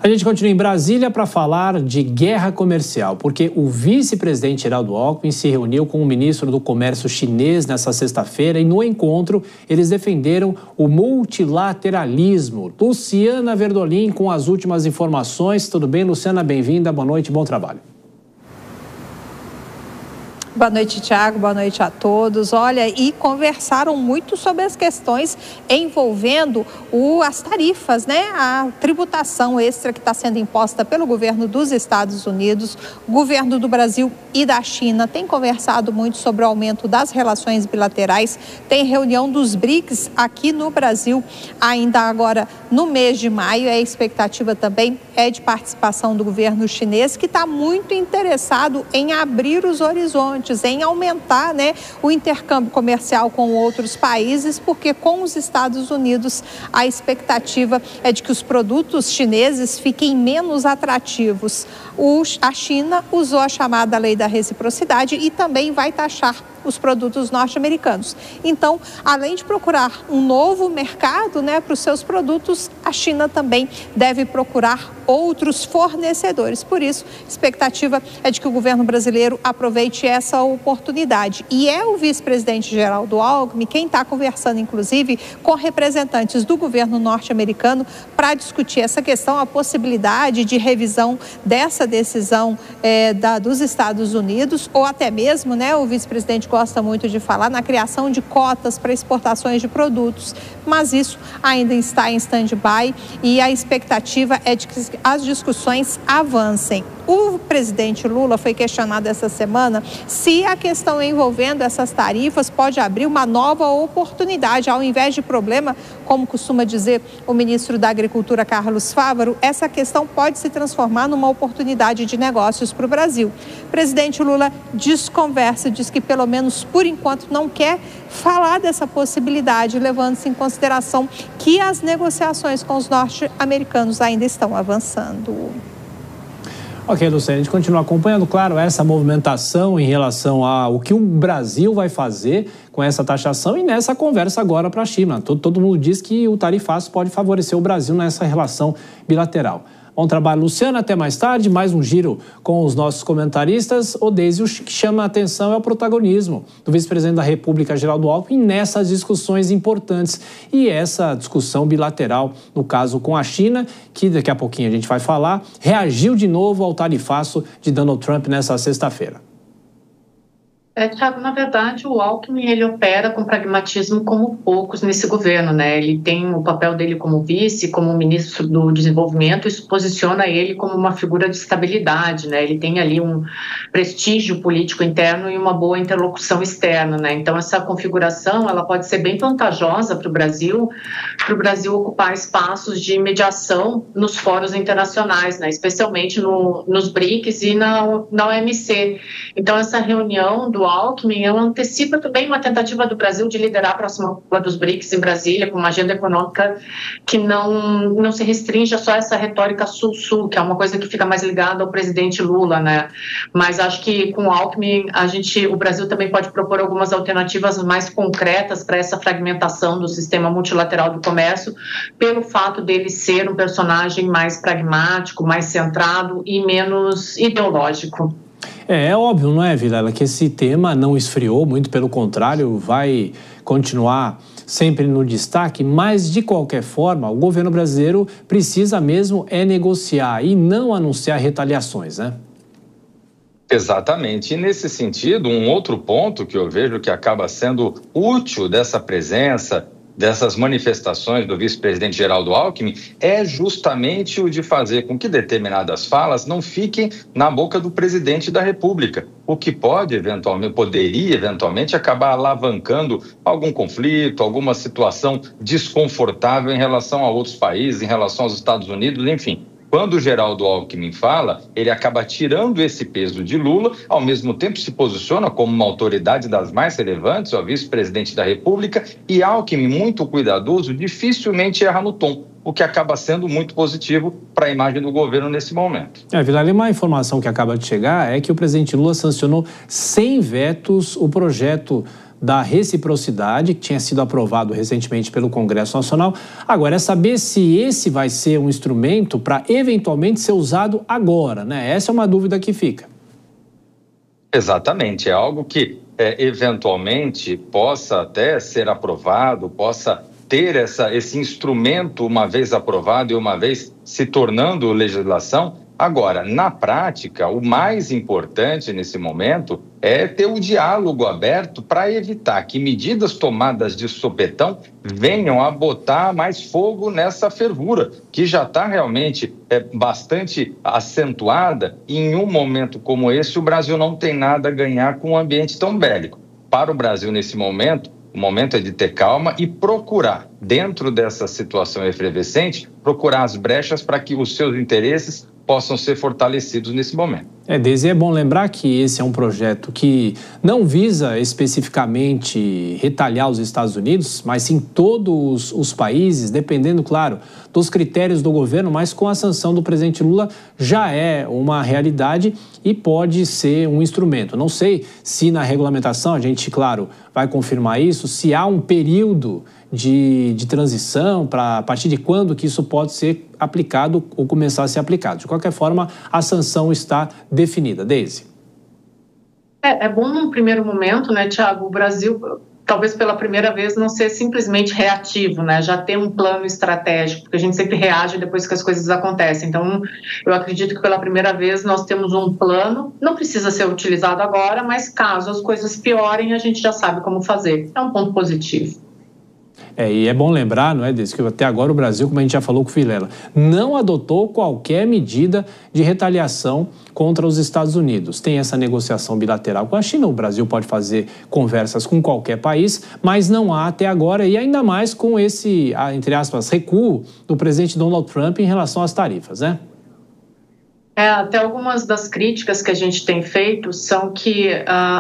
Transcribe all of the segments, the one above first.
A gente continua em Brasília para falar de guerra comercial, porque o vice-presidente Geraldo Alckmin se reuniu com o ministro do Comércio chinês nessa sexta-feira e no encontro eles defenderam o multilateralismo. Luciana Verdolim com as últimas informações. Tudo bem, Luciana? Bem-vinda, boa noite, bom trabalho. Boa noite, Tiago. Boa noite a todos. Olha, e conversaram muito sobre as questões envolvendo as tarifas, né? A tributação extra que está sendo imposta pelo governo dos Estados Unidos, o governo do Brasil e da China tem conversado muito sobre o aumento das relações bilaterais. Tem reunião dos BRICS aqui no Brasil, ainda agora no mês de maio. A expectativa também é de participação do governo chinês, que está muito interessado em abrir os horizontes, em aumentar, né, o intercâmbio comercial com outros países, porque com os Estados Unidos a expectativa é de que os produtos chineses fiquem menos atrativos. A China usou a chamada lei da reciprocidade e também vai taxar os produtos norte-americanos. Então, além de procurar um novo mercado, né, para os seus produtos, a China também deve procurar outros fornecedores. Por isso, a expectativa é de que o governo brasileiro aproveite essa oportunidade. E é o vice-presidente Geraldo Alckmin quem está conversando, inclusive, com representantes do governo norte-americano para discutir essa questão, a possibilidade de revisão dessa decisão dos Estados Unidos, ou até mesmo, né, o vice-presidente gosta muito de falar na criação de cotas para exportações de produtos, mas isso ainda está em stand-by e a expectativa é de que as discussões avancem. O presidente Lula foi questionado essa semana se a questão envolvendo essas tarifas pode abrir uma nova oportunidade, ao invés de problema, como costuma dizer o ministro da Agricultura, Carlos Fávaro, essa questão pode se transformar numa oportunidade de negócios para o Brasil. O presidente Lula desconversa, diz que pelo menos por enquanto não quer falar dessa possibilidade, levando-se em consideração que as negociações com os norte-americanos ainda estão avançando. Ok, Luciana, a gente continua acompanhando, claro, essa movimentação em relação ao que o Brasil vai fazer com essa taxação e nessa conversa agora para a China. Todo mundo diz que o tarifaço pode favorecer o Brasil nessa relação bilateral. Bom trabalho, Luciana. Até mais tarde. Mais um giro com os nossos comentaristas. O Deise, o que chama a atenção é o protagonismo do vice-presidente da República, Geraldo Alckmin, nessas discussões importantes. E essa discussão bilateral, no caso com a China, que daqui a pouquinho a gente vai falar, reagiu de novo ao tarifaço de Donald Trump nessa sexta-feira. Thiago, na verdade, o Alckmin, ele opera com pragmatismo como poucos nesse governo, né? Ele tem o papel dele como vice, como ministro do desenvolvimento, isso posiciona ele como uma figura de estabilidade, né? Ele tem ali um prestígio político interno e uma boa interlocução externa, né? Então, essa configuração, ela pode ser bem vantajosa para o Brasil ocupar espaços de mediação nos fóruns internacionais, né? Especialmente nos BRICS e na OMC. Então, essa reunião do Alckmin, ela antecipa também uma tentativa do Brasil de liderar a próxima cúpula dos BRICS em Brasília, com uma agenda econômica que não se restringe a só essa retórica sul-sul, que é uma coisa que fica mais ligada ao presidente Lula, né? Mas acho que com o Alckmin, o Brasil também pode propor algumas alternativas mais concretas para essa fragmentação do sistema multilateral do comércio, pelo fato dele ser um personagem mais pragmático, mais centrado e menos ideológico. É óbvio, não é, Vilela, que esse tema não esfriou, muito pelo contrário, vai continuar sempre no destaque, mas de qualquer forma, o governo brasileiro precisa mesmo negociar e não anunciar retaliações, né? Exatamente. E nesse sentido, um outro ponto que eu vejo que acaba sendo útil dessa presença, dessas manifestações do vice-presidente Geraldo Alckmin, é justamente o de fazer com que determinadas falas não fiquem na boca do presidente da República, o que poderia eventualmente acabar alavancando algum conflito, alguma situação desconfortável em relação a outros países, em relação aos Estados Unidos, enfim. Quando o Geraldo Alckmin fala, ele acaba tirando esse peso de Lula, ao mesmo tempo se posiciona como uma autoridade das mais relevantes, o vice-presidente da República, e Alckmin, muito cuidadoso, dificilmente erra no tom, o que acaba sendo muito positivo para a imagem do governo nesse momento. Vilela, uma informação que acaba de chegar é que o presidente Lula sancionou 100 vetos o projeto da reciprocidade, que tinha sido aprovado recentemente pelo Congresso Nacional. Agora, é saber se esse vai ser um instrumento para eventualmente ser usado agora, né? Essa é uma dúvida que fica. Exatamente, é algo que eventualmente possa até ser aprovado, possa ter esse instrumento uma vez aprovado e uma vez se tornando legislação. Agora, na prática, o mais importante nesse momento é ter o diálogo aberto para evitar que medidas tomadas de sopetão venham a botar mais fogo nessa fervura, que já está realmente bastante acentuada. E em um momento como esse, o Brasil não tem nada a ganhar com um ambiente tão bélico. Para o Brasil, nesse momento, o momento é de ter calma e procurar, dentro dessa situação efervescente, procurar as brechas para que os seus interesses possam ser fortalecidos nesse momento. Deise, é bom lembrar que esse é um projeto que não visa especificamente retalhar os Estados Unidos, mas sim todos os países, dependendo, claro, dos critérios do governo, mas com a sanção do presidente Lula já é uma realidade e pode ser um instrumento. Não sei se na regulamentação, a gente, claro, vai confirmar isso, se há um período de transição, a partir de quando que isso pode ser aplicado ou começar a ser aplicado. De qualquer forma, a sanção está definida. Deise. É bom num primeiro momento, né, Thiago, o Brasil, talvez pela primeira vez, não ser simplesmente reativo, né, já ter um plano estratégico, porque a gente sempre reage depois que as coisas acontecem. Então, eu acredito que pela primeira vez nós temos um plano, não precisa ser utilizado agora, mas caso as coisas piorem, a gente já sabe como fazer. É um ponto positivo. E é bom lembrar, não é, Deise, que até agora o Brasil, como a gente já falou com o Vilela, não adotou qualquer medida de retaliação contra os Estados Unidos. Tem essa negociação bilateral com a China, o Brasil pode fazer conversas com qualquer país, mas não há até agora, e ainda mais com esse, entre aspas, recuo do presidente Donald Trump em relação às tarifas, né? Até algumas das críticas que a gente tem feito são que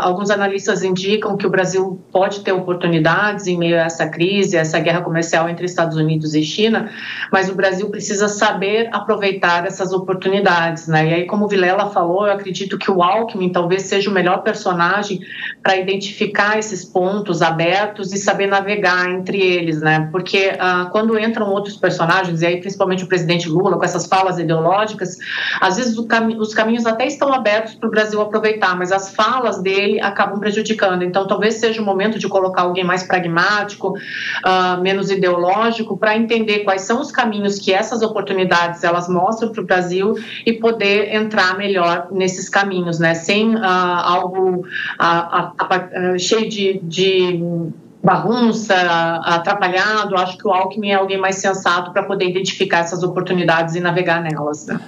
alguns analistas indicam que o Brasil pode ter oportunidades em meio a essa crise, essa guerra comercial entre Estados Unidos e China, mas o Brasil precisa saber aproveitar essas oportunidades, né? E aí, como o Vilela falou, eu acredito que o Alckmin talvez seja o melhor personagem para identificar esses pontos abertos e saber navegar entre eles, né? Porque quando entram outros personagens, e aí principalmente o presidente Lula, com essas falas ideológicas, às vezes os caminhos até estão abertos para o Brasil aproveitar, mas as falas dele acabam prejudicando. Então, talvez seja o momento de colocar alguém mais pragmático, menos ideológico, para entender quais são os caminhos que essas oportunidades elas mostram para o Brasil e poder entrar melhor nesses caminhos, né? Sem algo cheio de bagunça, atrapalhado. Acho que o Alckmin é alguém mais sensato para poder identificar essas oportunidades e navegar nelas, né?